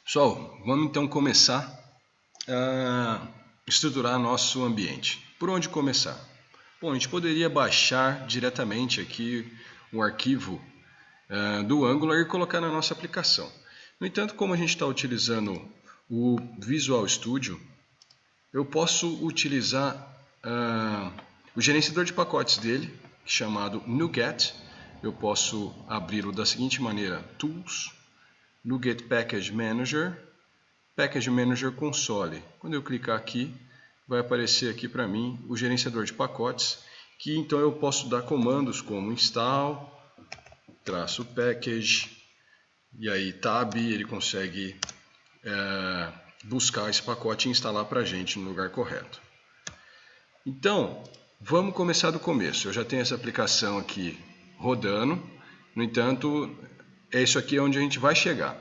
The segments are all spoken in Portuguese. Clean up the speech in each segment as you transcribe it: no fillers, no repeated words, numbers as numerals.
Pessoal, vamos então começar a estruturar nosso ambiente. Por onde começar? Bom, a gente poderia baixar diretamente aqui o arquivo do Angular e colocar na nossa aplicação. No entanto, como a gente está utilizando o Visual Studio, eu posso utilizar o gerenciador de pacotes dele, chamado NuGet. Eu posso abri-lo da seguinte maneira: Tools, NuGet Package Manager, Package Manager Console. Quando eu clicar aqui, vai aparecer aqui para mim o gerenciador de pacotes, que então eu posso dar comandos como install, -package, e aí tab, ele consegue buscar esse pacote e instalar para a gente no lugar correto. Então, vamos começar do começo. Eu já tenho essa aplicação aqui rodando, no entanto, é isso aqui onde a gente vai chegar.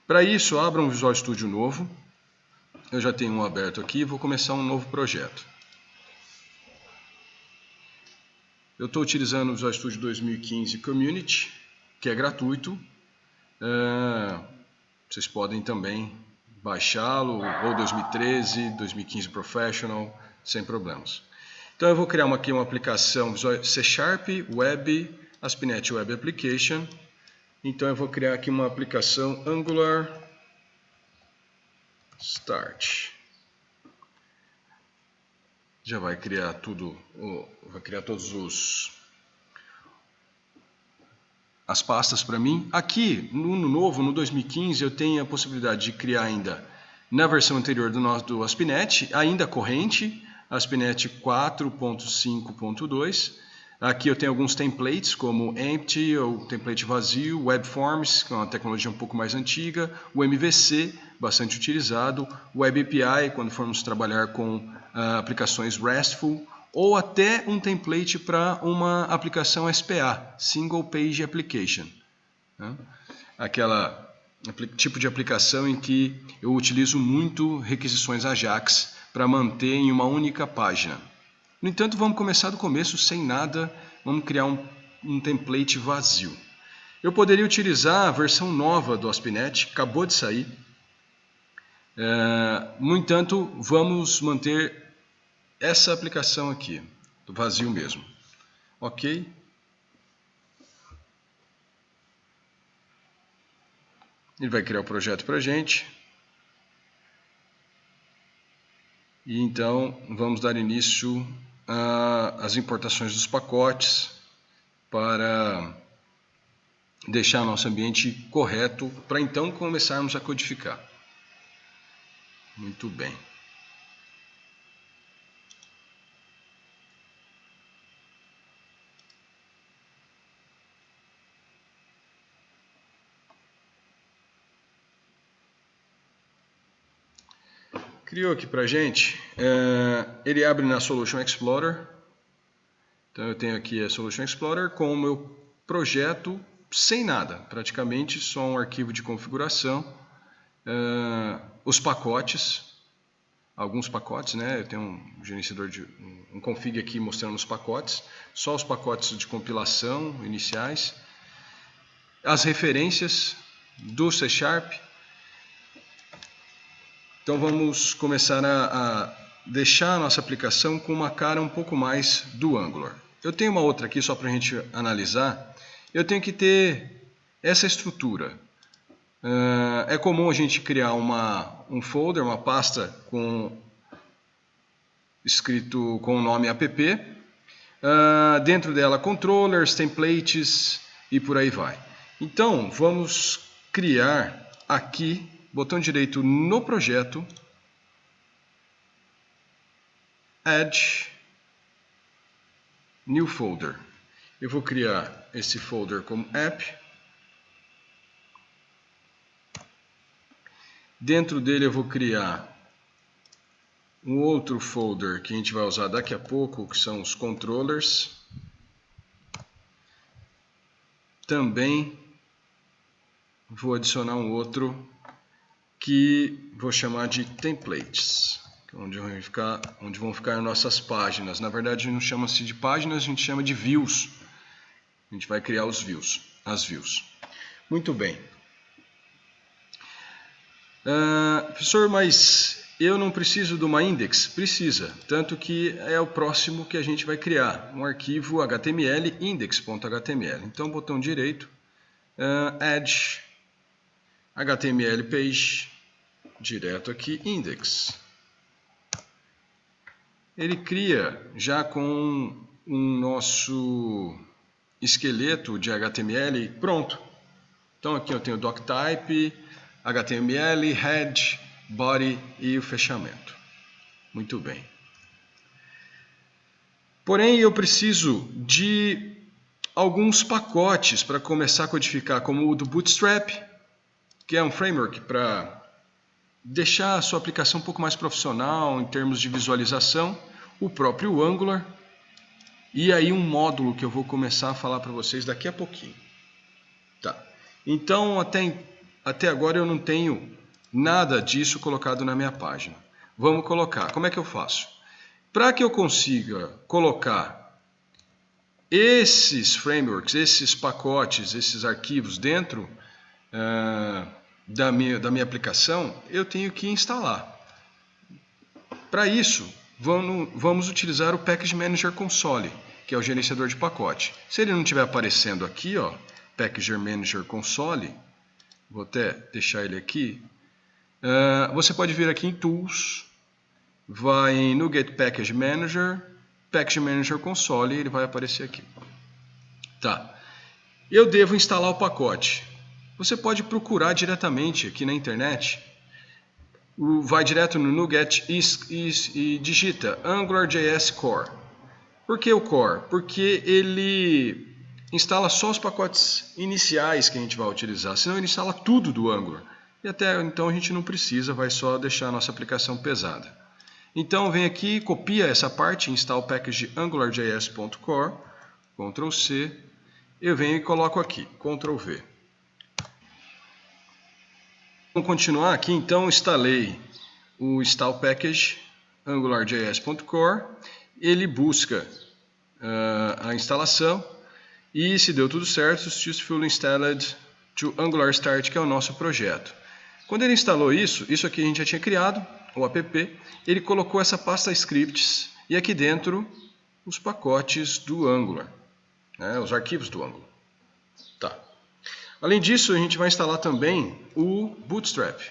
Para isso, abra um Visual Studio novo. Eu já tenho um aberto aqui e vou começar um novo projeto. Eu estou utilizando o Visual Studio 2015 Community, que é gratuito. Vocês podem também baixá-lo, ou 2013, 2015 Professional, sem problemas. Então eu vou criar aqui uma aplicação C# Web ASP.NET Web Application. Então eu vou criar aqui uma aplicação Angular Start. Já vai criar tudo, vai criar as pastas para mim. Aqui no novo, no 2015, eu tenho a possibilidade de criar ainda na versão anterior do ASP.NET, ainda corrente, ASP.NET 4.5.2. Aqui eu tenho alguns templates como Empty, ou template vazio, WebForms, que é uma tecnologia um pouco mais antiga, o MVC, bastante utilizado, Web API, quando formos trabalhar com aplicações RESTful, ou até um template para uma aplicação SPA, Single Page Application. Aquela tipo de aplicação em que eu utilizo muito requisições AJAX para manter em uma única página. No entanto, vamos começar do começo, sem nada, vamos criar um template vazio. Eu poderia utilizar a versão nova do ASP.NET, acabou de sair. No entanto, vamos manter essa aplicação aqui, do vazio mesmo. Ok? Ele vai criar o projeto para a gente. E então, vamos dar início às importações dos pacotes para deixar nosso ambiente correto, para então começarmos a codificar. Muito bem. Criou aqui para a gente, ele abre na Solution Explorer. Então eu tenho aqui a Solution Explorer com o meu projeto sem nada, praticamente só um arquivo de configuração, os pacotes, alguns pacotes, né? Eu tenho um gerenciador um config aqui mostrando os pacotes, só os pacotes de compilação iniciais, as referências do C#. Então vamos começar a deixar a nossa aplicação com uma cara um pouco mais do Angular. Eu tenho uma outra aqui só para a gente analisar. Eu tenho que ter essa estrutura. É comum a gente criar um folder, uma pasta escrito com o nome app. Dentro dela controllers, templates e por aí vai. Então vamos criar aqui, botão direito no projeto, Add New Folder. Eu vou criar esse folder como App. Dentro dele eu vou criar um outro folder que a gente vai usar daqui a pouco, que são os controllers. Também vou adicionar um outro que vou chamar de templates, onde vão ficar nossas páginas. Na verdade não chama-se de páginas, a gente chama de views. A gente vai criar as views. Muito bem. Professor, mas eu não preciso de uma index? Precisa, tanto que é o próximo que a gente vai criar, um arquivo HTML index.html. Então, botão direito, add HTML page, direto aqui, index. Ele cria já com o nosso esqueleto de HTML pronto. Então aqui eu tenho doctype, HTML, head, body e o fechamento. Muito bem. Porém, eu preciso de alguns pacotes para começar a codificar, como o do Bootstrap, que é um framework para deixar a sua aplicação um pouco mais profissional em termos de visualização, o próprio Angular, e aí um módulo que eu vou começar a falar para vocês daqui a pouquinho. Tá. Então, até agora eu não tenho nada disso colocado na minha página. Vamos colocar. Como é que eu faço? Para que eu consiga colocar esses frameworks, esses pacotes, esses arquivos dentro da minha aplicação, eu tenho que instalar. Para isso, vamos utilizar o Package Manager Console, que é o gerenciador de pacote. Se ele não estiver aparecendo aqui, ó, Package Manager Console, vou até deixar ele aqui, você pode vir aqui em Tools, vai no Get Package Manager, Package Manager Console, e ele vai aparecer aqui. Tá. Eu devo instalar o pacote. Você pode procurar diretamente aqui na internet, vai direto no NuGet e digita AngularJS Core. Por que o Core? Porque ele instala só os pacotes iniciais que a gente vai utilizar, senão ele instala tudo do Angular. E até então a gente não precisa, vai só deixar a nossa aplicação pesada. Então vem aqui, copia essa parte, instala o package AngularJS.core, Ctrl C, eu venho e coloco aqui, Ctrl V. Vamos continuar aqui, então instalei o install package AngularJS.core, ele busca a instalação e se deu tudo certo, successfully installed to Angular Start, que é o nosso projeto. Quando ele instalou isso aqui a gente já tinha criado, o app, ele colocou essa pasta scripts e aqui dentro os pacotes do Angular, né, os arquivos do Angular. Tá. Além disso, a gente vai instalar também o Bootstrap.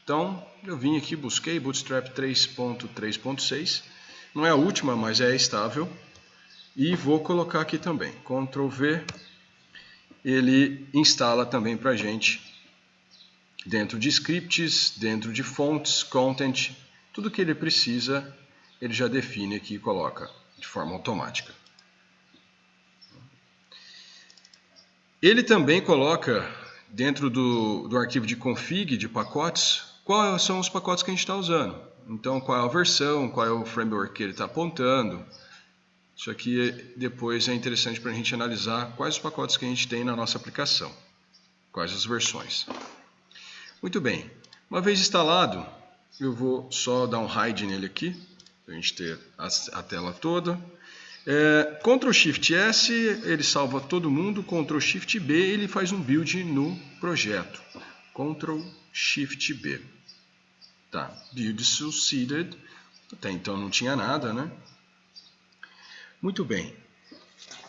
Então, eu vim aqui, busquei Bootstrap 3.3.6. Não é a última, mas é estável. E vou colocar aqui também. Ctrl V. Ele instala também para a gente dentro de scripts, dentro de fonts, content. Tudo que ele precisa, ele já define aqui e coloca de forma automática. Ele também coloca dentro do arquivo de config de pacotes quais são os pacotes que a gente está usando. Então, qual é a versão, qual é o framework que ele está apontando. Isso aqui depois é interessante para a gente analisar quais os pacotes que a gente tem na nossa aplicação, quais as versões. Muito bem, uma vez instalado, eu vou só dar um hide nele aqui, para a gente ter a tela toda. Ctrl Shift S, ele salva todo mundo, Ctrl Shift B, ele faz um build no projeto. Ctrl Shift B. Tá, build succeeded, até então não tinha nada, né? Muito bem.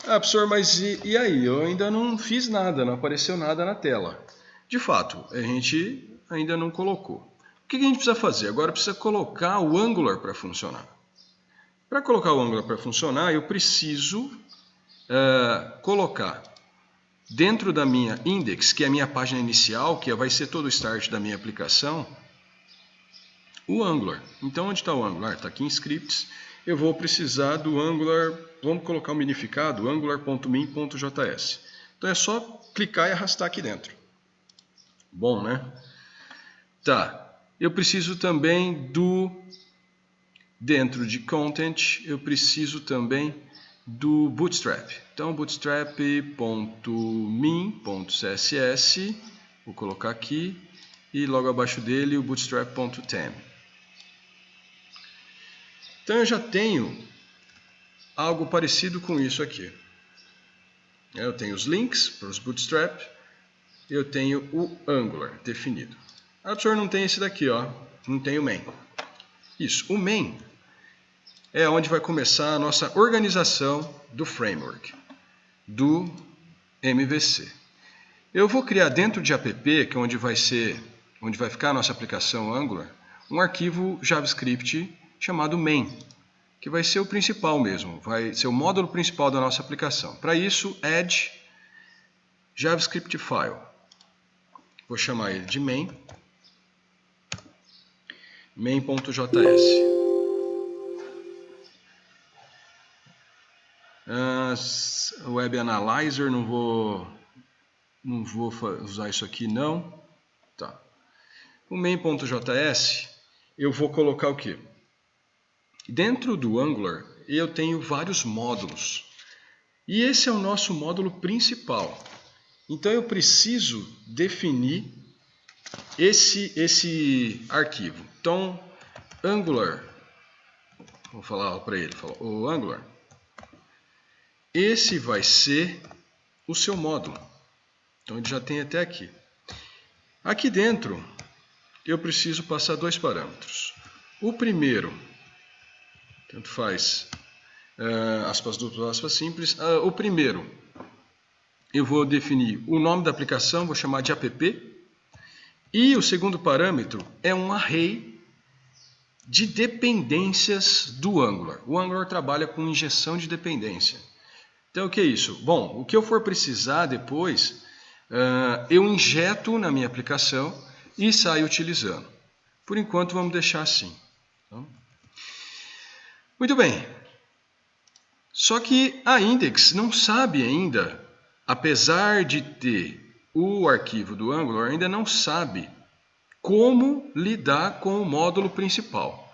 Professor, mas e aí? Eu ainda não fiz nada, não apareceu nada na tela. De fato, a gente ainda não colocou. O que a gente precisa fazer? Agora precisa colocar o Angular para funcionar. Para colocar o Angular para funcionar, eu preciso colocar dentro da minha index, que é a minha página inicial, que vai ser todo o start da minha aplicação, o Angular. Então, onde está o Angular? Está aqui em scripts. Eu vou precisar do Angular, vamos colocar o minificado, angular.min.js. Então é só clicar e arrastar aqui dentro. Bom, né? Tá. Eu preciso também dentro de content, eu preciso também do Bootstrap. Então, bootstrap.min.css, vou colocar aqui, e logo abaixo dele o bootstrap.theme. Então, eu já tenho algo parecido com isso aqui. Eu tenho os links para os Bootstrap, eu tenho o Angular definido. Ah, o senhor não tem esse daqui, ó. Não tem o main. Isso, o main é onde vai começar a nossa organização do framework, do MVC. Eu vou criar dentro de app, que é onde vai ficar a nossa aplicação Angular, um arquivo JavaScript chamado main, que vai ser o principal mesmo, vai ser o módulo principal da nossa aplicação. Para isso, add JavaScript file. Vou chamar ele de main.js. Web Analyzer, não vou usar isso aqui não. Tá. O main.js, eu vou colocar o quê? Dentro do Angular, eu tenho vários módulos. E esse é o nosso módulo principal. Então eu preciso definir esse arquivo. Então, Angular, vou falar para ele, o Angular, esse vai ser o seu módulo. Então ele já tem até aqui. Aqui dentro, eu preciso passar dois parâmetros. O primeiro, tanto faz, aspas duplas, aspas simples. O primeiro, eu vou definir o nome da aplicação, vou chamar de app. E o segundo parâmetro é um array de dependências do Angular. O Angular trabalha com injeção de dependência. Então, o que é isso? Bom, o que eu for precisar depois, eu injeto na minha aplicação e saio utilizando. Por enquanto, vamos deixar assim. Então, muito bem. Só que a Index não sabe ainda, apesar de ter o arquivo do Angular, ainda não sabe como lidar com o módulo principal.